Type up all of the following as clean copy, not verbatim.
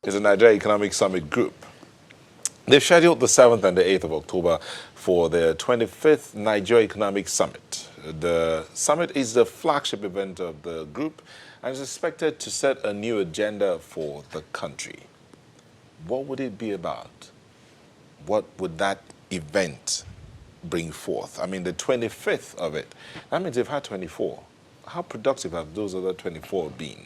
is the Nigeria Economic Summit Group. They've scheduled the 7th and the 8th of October for the 25th Nigeria Economic Summit. The summit is the flagship event of the group and is expected to set a new agenda for the country. What would it be about? What would that event bring forth? I mean, the 25th of it, that means they've had 24. How productive have those other 24 been?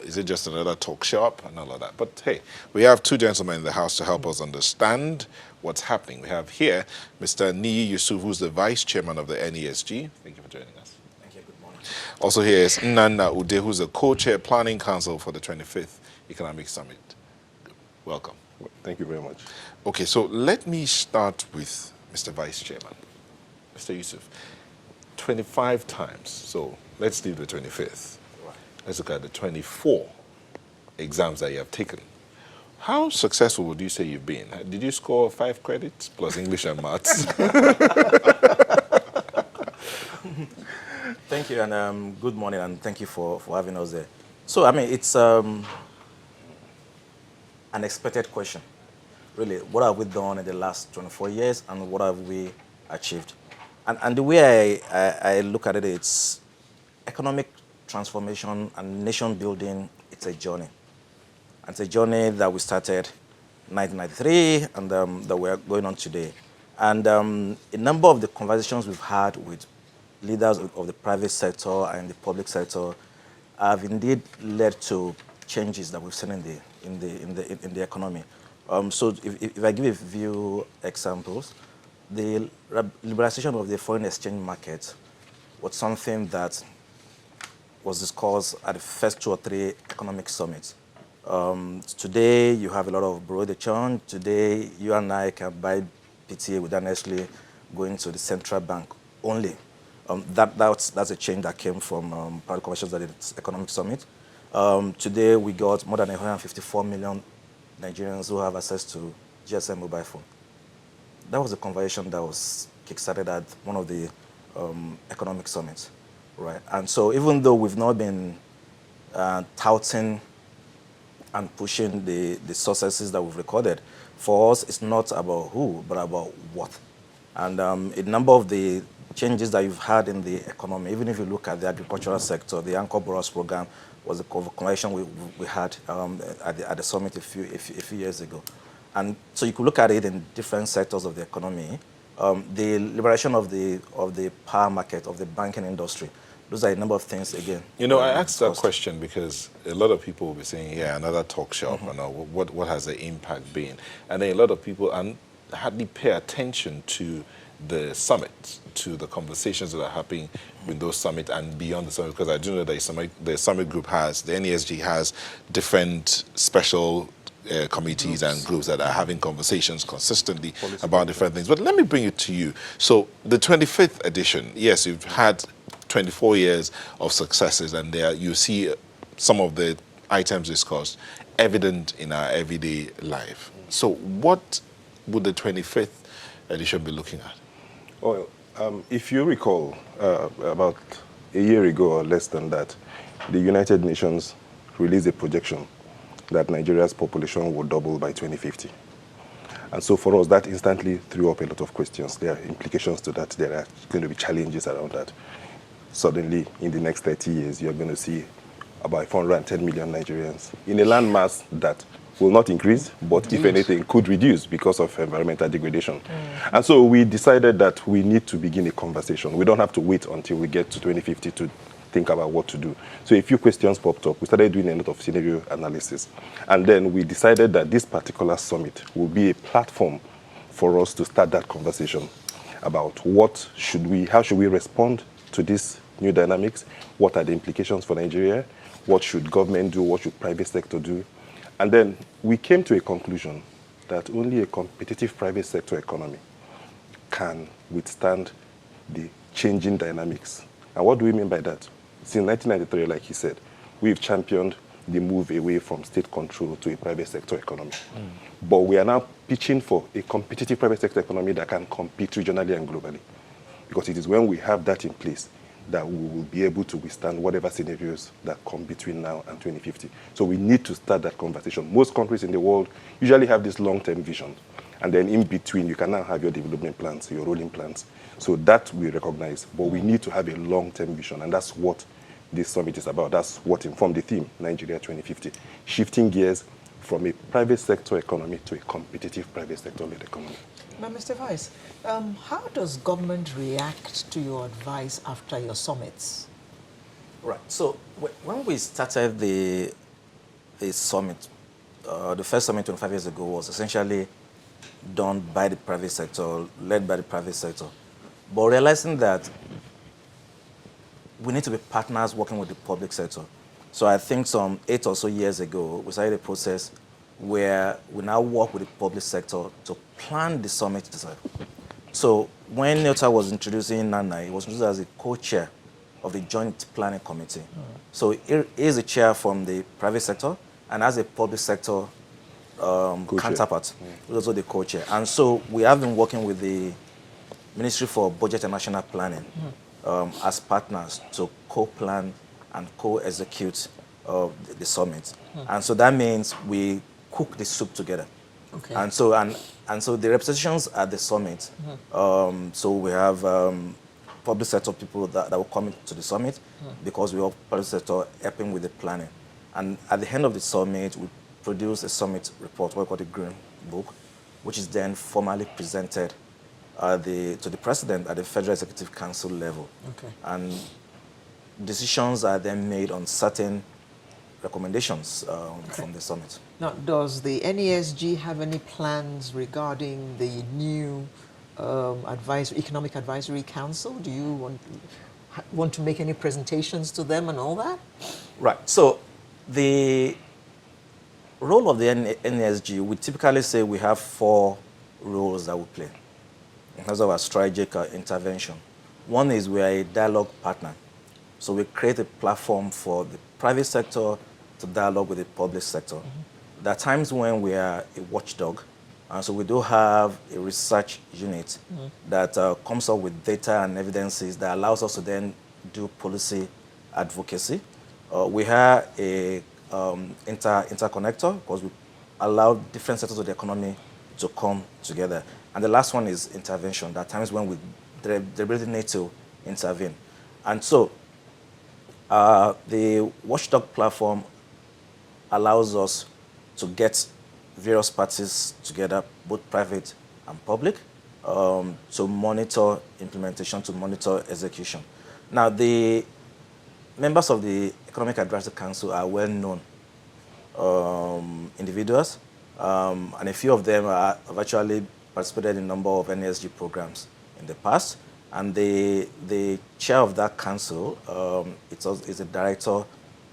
Is it just another talk shop and all of that? But hey, we have two gentlemen in the house to help us understand what's happening. We have here Mr. Niyi Yusuf, who's the Vice Chairman of the NESG. Thank you for joining us. Thank you. Good morning. Also here is Nana Ude, who's the Co-Chair Planning Council for the 25th Economic Summit. Welcome. Thank you very much. Okay, so let me start with Mr. Vice Chairman. Mr. Yusuf, 25 times. So let's leave the 25th. Let's look at the 24 exams that you have taken. How successful would you say you've been? Did you score 5 credits plus English and maths? Thank you, and good morning, and thank you for having us there. So, I mean, it's an expected question. Really, what have we done in the last 24 years, and what have we achieved? And the way I look at it, it's economic transformation and nation building. It's a journey. And it's a journey that we started in 1993 and that we are going on today. And a number of the conversations we've had with leaders of the private sector and the public sector have indeed led to changes that we've seen in the economy. So if I give a few examples, the liberalization of the foreign exchange market was something that was discussed at the first 2 or 3 economic summits. Today, you have a lot of bureau de change. Today, you and I can buy PTA without necessarily going to the central bank only. That's a change that came from private conversations at the economic summit. Today, we got more than 154 million Nigerians who have access to GSM mobile phone. That was a conversation that was kickstarted at one of the economic summits. Right, and so even though we've not been touting and pushing the successes that we've recorded, for us it's not about who, but about what. And a number of the changes that you've had in the economy, even if you look at the agricultural sector, the Anchor Borrows program was a conversation we had at the summit a few years ago. And so you could look at it in different sectors of the economy. The liberation of the power market, of the banking industry. Those are a number of things, again. You know, I asked that question because a lot of people will be saying, yeah, another talk shop, and what has the impact been? And then a lot of people hardly pay attention to the summit, to the conversations that are happening with those summits and beyond the summit, because I do know that the summit group has, the NESG has different special committees and groups that are having conversations consistently about different things. But let me bring it to you. So the 25th edition, yes, you've had 24 years of successes, and there you see some of the items discussed evident in our everyday life. So what would the 25th edition be looking at? Well, if you recall, about a year ago or less than that, the United Nations released a projection that Nigeria's population will double by 2050. And so for us, that instantly threw up a lot of questions. There are implications to that. There are going to be challenges around that. Suddenly, in the next 30 years, you're going to see about 410 million Nigerians in a landmass that will not increase, but if anything, could reduce because of environmental degradation. And so we decided that we need to begin a conversation. We don't have to wait until we get to 2050 to think about what to do. So a few questions popped up. We started doing a lot of scenario analysis. And then we decided that this particular summit will be a platform for us to start that conversation about how should we respond to these new dynamics, what are the implications for Nigeria, what should government do, what should private sector do. And then we came to a conclusion that only a competitive private sector economy can withstand the changing dynamics. And what do we mean by that? Since 1993, like he said, we've championed the move away from state control to a private sector economy. But we are now pitching for a competitive private sector economy that can compete regionally and globally. Because it is when we have that in place, that we will be able to withstand whatever scenarios that come between now and 2050. So we need to start that conversation. Most countries in the world usually have this long-term vision. And then in between, you can now have your development plans, your rolling plans. So that we recognize. But we need to have a long-term vision. And that's what this summit is about. That's what informed the theme, Nigeria 2050. Shifting gears from a private sector economy to a competitive private sector-led economy. Now, Mr. Vice, how does government react to your advice after your summits? Right. So when we started the summit, the first summit 25 years ago was essentially done by the private sector, led by the private sector. But realizing that we need to be partners working with the public sector. So I think some 8 or so years ago, we started a process where we now work with the public sector to plan the summit itself. So when Nyota was introducing Nana, he was introduced as a co-chair of the Joint Planning Committee. So he is a chair from the private sector, and as a public sector counterpart, he's also the co-chair. And so we have been working with the Ministry for Budget and National Planning as partners to co-plan and co-execute the summit. And so that means we cook the soup together. Okay. And so the representations at the summit, so we have public sector people that will come to the summit because we have public sector helping with the planning. And at the end of the summit, we produce a summit report, what we call the Green Book, which is then formally presented to the president at the Federal Executive Council level. Okay. And decisions are then made on certain recommendations from the summit. Now, does the NESG have any plans regarding the new Economic Advisory Council? Do you want to make any presentations to them and all that? Right. So the role of the NESG, we typically say we have 4 roles that we play in terms of our strategic intervention. One is we are a dialogue partner. So we create a platform for the private sector to dialogue with the public sector. There are times when we are a watchdog, and so we do have a research unit that comes up with data and evidences that allows us to then do policy advocacy. We have a interconnector because we allow different sectors of the economy to come together. And the last one is intervention. There are times when we really need to intervene. And so the Watchdog platform allows us to get various parties together, both private and public, to monitor implementation, to monitor execution. Now, the members of the Economic Advisory Council are well-known individuals, and a few of them have actually participated in a number of NESG programs in the past. And the chair of that council is the director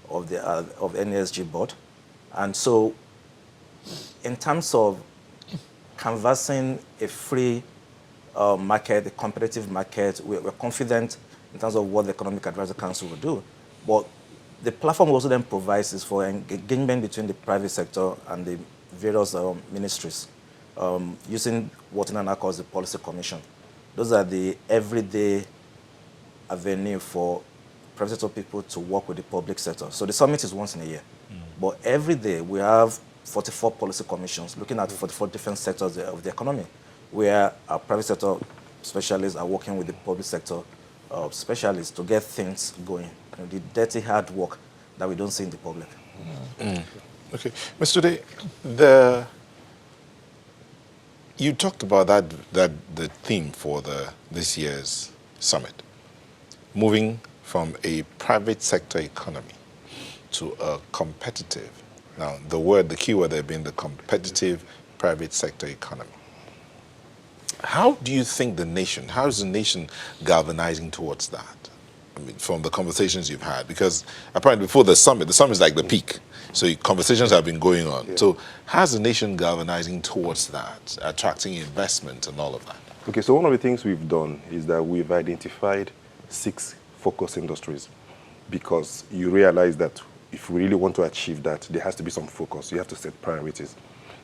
of the NESG board. And so in terms of canvassing a free market, a competitive market, we're confident in terms of what the Economic Advisory Council will do. But the platform also then provides is for engagement between the private sector and the various ministries using what Nana calls the Policy Commission. Those are the everyday avenue for private sector people to work with the public sector. So the summit is once in a year. But every day we have 44 policy commissions looking at 44 different sectors of the economy, where our private sector specialists are working with the public sector specialists to get things going. You know, the dirty hard work that we don't see in the public. Okay. Mr. Day, you talked about the theme for this year's summit, moving from a private sector economy to a competitive. Now, the key word there being the competitive private sector economy. How do you think how is the nation galvanizing towards that? I mean, from the conversations you've had, because apparently before the summit is like the peak. So conversations have been going on. Yeah. So how's the nation galvanizing towards that, attracting investment and all of that? Okay, so one of the things we've done is that we've identified 6 focus industries, because you realize that if we really want to achieve that, there has to be some focus. You have to set priorities.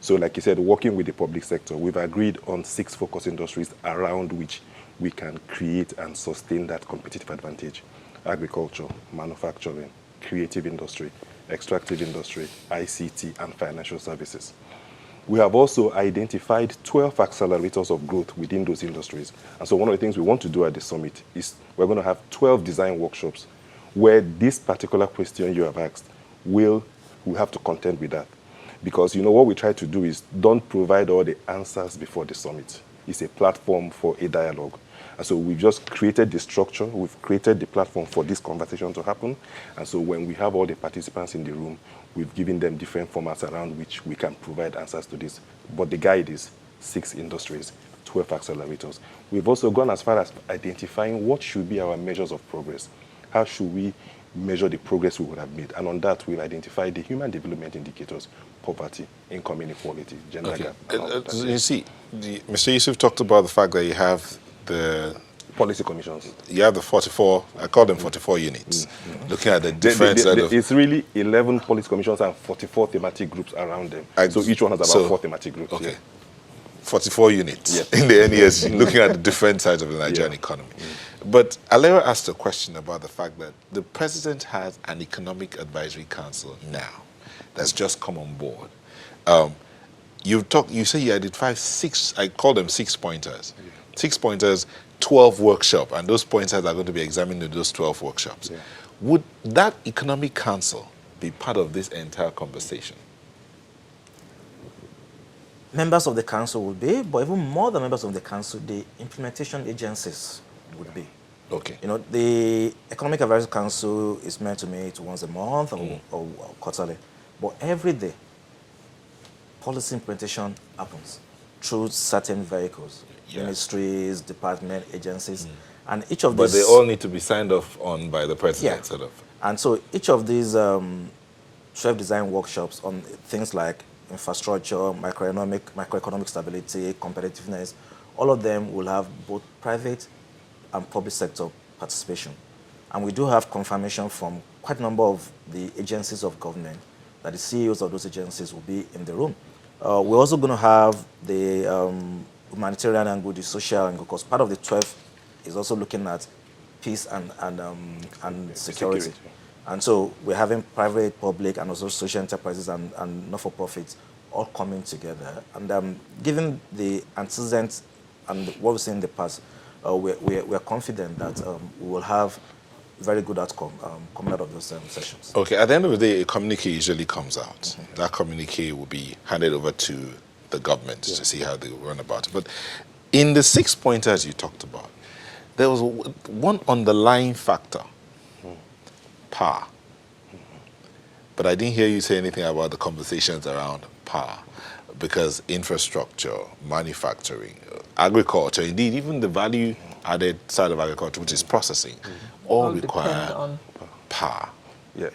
So like you said, working with the public sector, we've agreed on 6 focus industries around which we can create and sustain that competitive advantage. agriculture, manufacturing, creative industry, extractive industry, ICT, and financial services. We have also identified 12 accelerators of growth within those industries. And so one of the things we want to do at the summit is we're going to have 12 design workshops where this particular question you have asked will have to contend with that. Because, what we try to do is don't provide all the answers before the summit. It's a platform for a dialogue. And so we've just created the structure, we've created the platform for this conversation to happen. And so when we have all the participants in the room, we've given them different formats around which we can provide answers to this. But the guide is 6 industries, 12 accelerators. We've also gone as far as identifying what should be our measures of progress. How should we measure the progress we would have made? And on that, we've identified the human development indicators, poverty, income inequality, gender gap. You see, Mr. Yusuf talked about the fact that you have the policy commissions. You have the 44, I call them 44 units, looking at the different set of... It's really 11 policy commissions and 44 thematic groups around them. So each one has about 4 thematic groups. Okay. Yeah. 44 units in the NESG, looking at the different sides of the Nigerian economy. But Alera asked a question about the fact that the president has an economic advisory council now that's just come on board. You say you identified 6, I call them 6 pointers. 6 pointers, 12 workshops, and those pointers are going to be examined in those 12 workshops. Would that economic council be part of this entire conversation? Members of the council would be, but even more than members of the council, the implementation agencies would be. Okay. The Economic Advisory Council is meant to meet once a month or quarterly, but every day, policy implementation happens through certain vehicles, ministries, department, agencies, and each of these... But they all need to be signed off on by the president, sort of. And so each of these 12 design workshops on things like infrastructure, macroeconomic stability, competitiveness, all of them will have both private and public sector participation. And we do have confirmation from quite a number of the agencies of government that the CEOs of those agencies will be in the room. We're also going to have the humanitarian angle, the social angle, because part of the 12 is also looking at peace and security. And so we're having private, public, and also social enterprises and not-for-profits all coming together. And given the antecedents and what we've seen in the past, we're confident that we will have very good outcome coming out of those sessions. Okay, at the end of the day, a communique usually comes out. That communique will be handed over to the government to see how they run about it. But in the 6 pointers you talked about, there was one underlying factor, power. But I didn't hear you say anything about the conversations around power, because infrastructure, manufacturing, agriculture, indeed even the value-added side of agriculture, which is processing, all require on power. Yeah.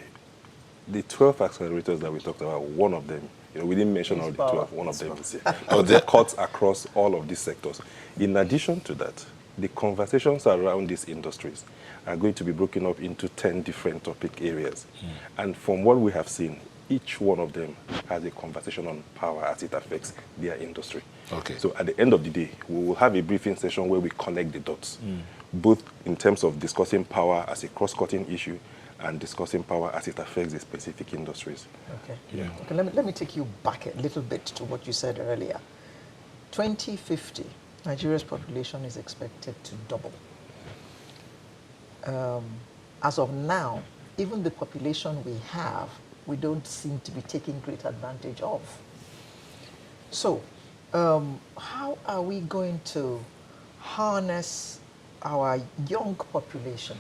The 12 accelerators that we talked about, one of them, we didn't mention all the 12, one of them is here. They cuts across all of these sectors. In addition to that, the conversations around these industries are going to be broken up into 10 different topic areas. And from what we have seen, each one of them has a conversation on power as it affects their industry. Okay. So at the end of the day, we will have a briefing session where we connect the dots, both in terms of discussing power as a cross-cutting issue and discussing power as it affects the specific industries. Okay. Yeah. Okay, let me take you back a little bit to what you said earlier. 2050, Nigeria's population is expected to double. As of now, even the population we have, we don't seem to be taking great advantage of. So, how are we going to harness our young population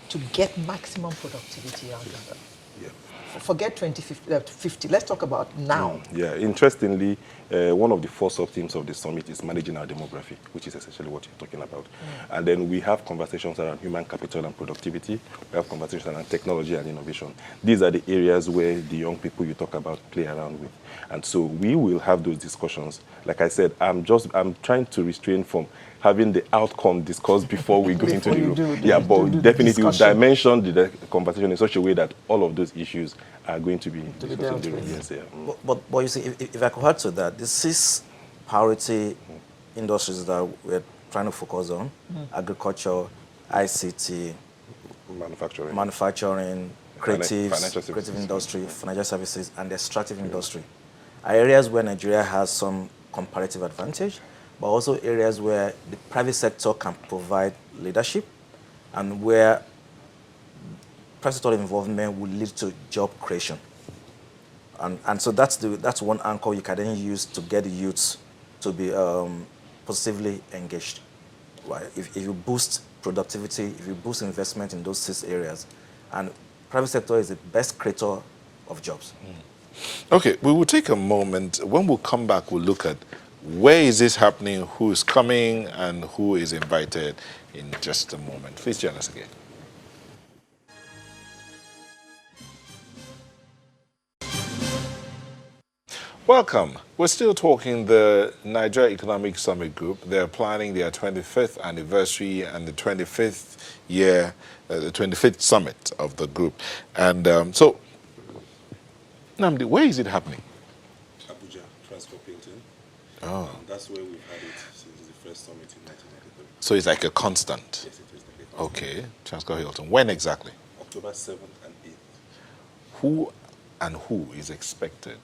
to get maximum productivity out of them? Yeah. Forget 2050, let's talk about now. Yeah, interestingly, one of the 4 sub-themes of the summit is managing our demography, which is essentially what you're talking about. And then we have conversations around human capital and productivity. We have conversations around technology and innovation. These are the areas where the young people you talk about play around with. And so we will have those discussions. Like I said, I'm trying to restrain from having the outcome discussed before we go into the room. But definitely we'll dimension the conversation in such a way that all of those issues are going to be discussed in the room. Yes, yeah. But you see, if I could add to that, the 6 priority industries that we're trying to focus on, agriculture, ICT, manufacturing, creative, financial services. creative industry, financial services, and the extractive industry are areas where Nigeria has some comparative advantage, but also areas where the private sector can provide leadership and where private sector involvement will lead to job creation. And so that's one anchor you can then use to get the youths to be positively engaged. Right? If you boost productivity, if you boost investment in those 6 areas, and private sector is the best creator of jobs. Okay, we will take a moment. When we come back, we'll look at where is this happening, who is coming, and who is invited in just a moment. Please join us again. Welcome. We're still talking the Nigeria Economic Summit Group. They're planning their 25th anniversary and the 25th year, the 25th summit of the group. And so, Namdi, where is it happening? Abuja, Transport Hilton. Oh. That's where we've had it since the first summit in 1993. So it's like a constant? Yes, it is like a constant. Okay, Transport Hilton. When exactly? October 7th and 8th. Who and who is expected?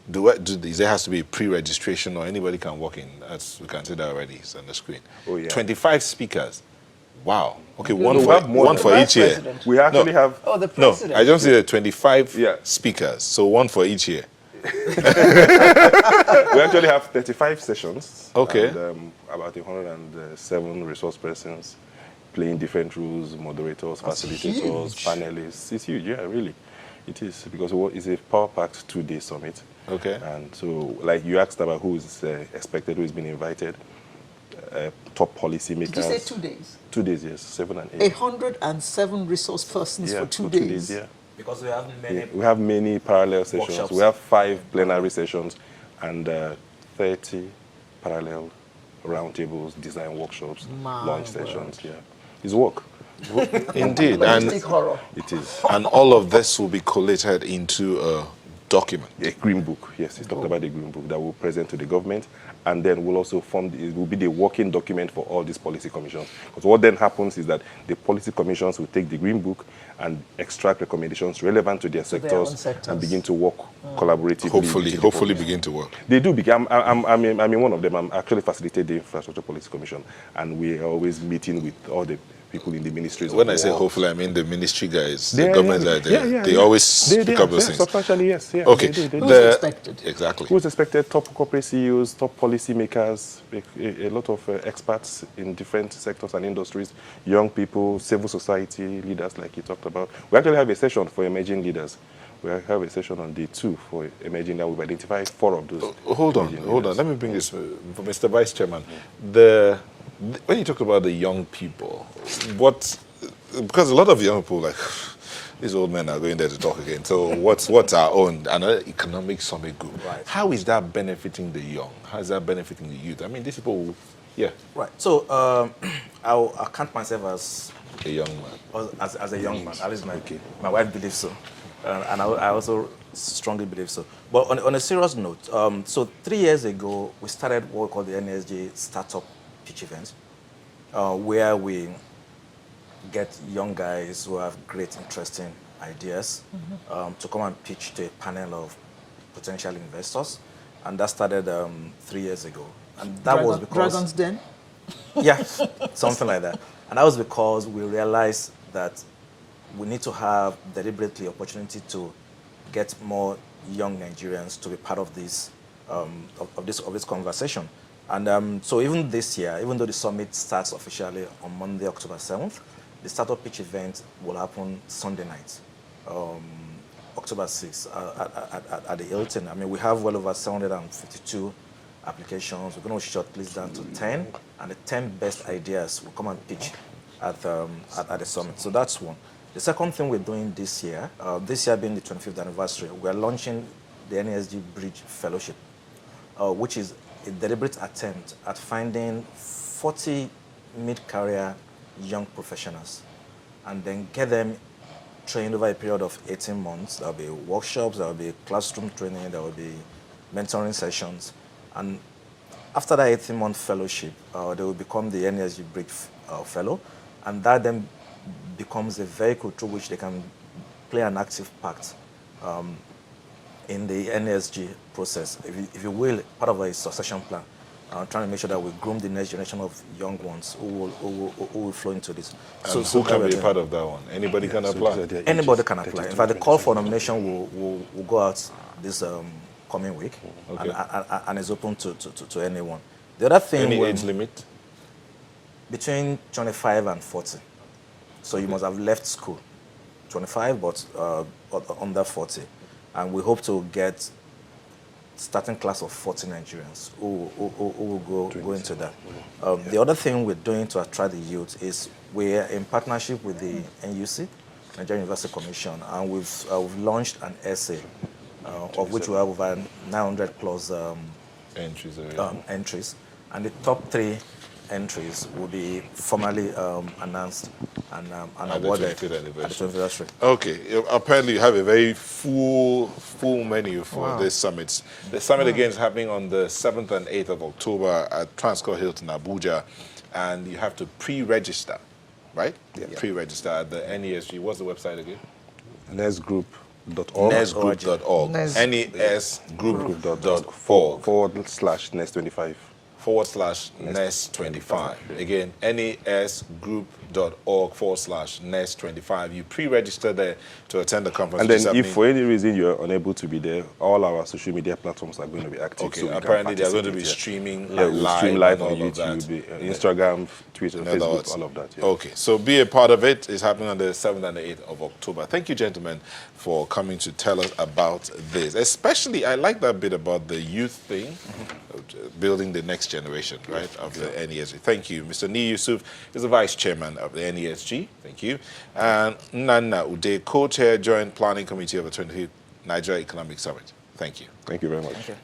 There has to be pre-registration or anybody can walk in? As we can see that already, it's on the screen. Oh, yeah. 25 speakers. Wow. Okay, No, one we for, have more one than for that. each year. President. We actually have... Oh, the No, president. I just see the 25 Yeah. speakers, so one for each year. We actually have 35 sessions. Okay. And about 107 resource persons playing different roles, moderators, facilitators, huge. panelists. It's huge, yeah, really. It is, because it's a power-packed 2-day summit. Okay. And so, like you asked about who is expected, who has been invited, top policy makers. Did you say 2 days? 2 days, yes, 7 and 8. 107 resource persons Yeah, for 2 days. 2 days, yeah. Because we have many. Yeah, we have many parallel sessions. Workshops. We have 5 plenary sessions and 30 parallel roundtables, design workshops, My launch word. sessions. Yeah, it's work. Indeed. Logistic And, horror. It is. and all of this will be collated into a document. A green book. Yes, he talked about the green book that we'll present to the government, and then we'll also it will be the working document for all these policy commissions. Because what then happens is that the policy commissions will take the green book and extract recommendations relevant to their To their own sectors, sectors. and begin to work collaboratively. Hopefully with the policy. begin to work. They do. I'm in one of them. I'm actually facilitating the Infrastructure Policy Commission, and we are always meeting with all the people in the ministries. When of I say works. hopefully, I mean the ministry guys, They the are, government yeah, are there. yeah, They yeah. always They speak are, up those yeah, things. substantially, yes. Yeah, Okay. they do. Who's expected? Exactly. Who's expected? Top corporate CEOs, top policy makers, a lot of experts in different sectors and industries, young people, civil society leaders, like you talked about. We actually have a session for emerging leaders. We have a session on day 2 for emerging that we've identified 4 of those. Hold on. leaders. Let me bring this, Mr. Vice Chairman. When you talk about the young people, because a lot of young people like these old men are going there to talk again. So what's our own another economic summit group? Right. How is that benefiting the young? How is that benefiting the youth? I mean, these people, yeah, Right. So I count myself as a young man. as a young man. At least my wife believes so, and I also strongly believe so. But on a serious note, so 3 years ago we started what we call the NESG Startup Pitch Event, where we get young guys who have great, interesting ideas to come and pitch to a panel of potential investors, and that started 3 years ago. And that was because Dragon's Den? yeah, something like that. And that was because we realized that we need to have deliberately opportunity to get more young Nigerians to be part of this of this conversation. And so even this year, even though the summit starts officially on Monday, October 7th, the startup pitch event will happen Sunday night, October 6th at the Hilton. I mean, we have well over 752 applications. We're going to shortlist down to 10, and the 10 best ideas will come and pitch at the summit. So that's one. The second thing we're doing this year being the 25th anniversary, we're launching the NESG Bridge Fellowship, which is a deliberate attempt at finding 40 mid-career young professionals and then get them trained over a period of 18 months. There will be workshops, there will be classroom training, there will be mentoring sessions. And after that 18-month fellowship, they will become the NESG Bridge Fellow. And that then becomes a vehicle through which they can play an active part in the NESG process, if you will, part of a succession plan. Trying to make sure that we groom the next generation of young ones who will flow into this. And who can be a part of that one? Anybody can apply? Anybody can apply. In fact, the call for nomination will go out this coming week, Okay. and is open to anyone. The other thing, Any age limit? between 25 and 40. So you must have left school, 25, but under 40. And we hope to get starting class of 40 Nigerians who will go into that. The other thing we're doing to attract the youth is we're in partnership with the NUC, Nigerian University Commission, and we've launched an essay of which we have over 900 plus Entries. entries. And the top 3 entries will be formally announced and awarded at the 20th anniversary. Okay. Apparently, you have a very full menu for this summit. The summit again is happening on the 7th and 8th of October at Transcorp Hilton, Abuja, and you have to pre-register, right? Yeah. Pre-register at the NESG. What's the website again? NESgroup.org. NESgroup.org. NESgroup.org. /NES25. /NES25. Again, NESgroup.org /NES25. You pre-register there to attend the conference. And then if for any reason you're unable to be there, all our social media platforms are going to be active. Okay, so apparently they're going to be streaming we'll live, stream live and on all of that. YouTube, Instagram, Twitter, In other Facebook, words, all of that. Yeah. Okay, so be a part of it. It's happening on the 7th and the 8th of October. Thank you, gentlemen, for coming to tell us about this. Especially, I like that bit about the youth thing, building the next generation, right, of the NESG. Thank you. Mr. Ni Yusuf is the Vice Chairman of the NESG. Thank you. And Nana Ude, Co-Chair, Joint Planning Committee of the 20th Nigeria Economic Summit. Thank you. Thank you very much. Thank you.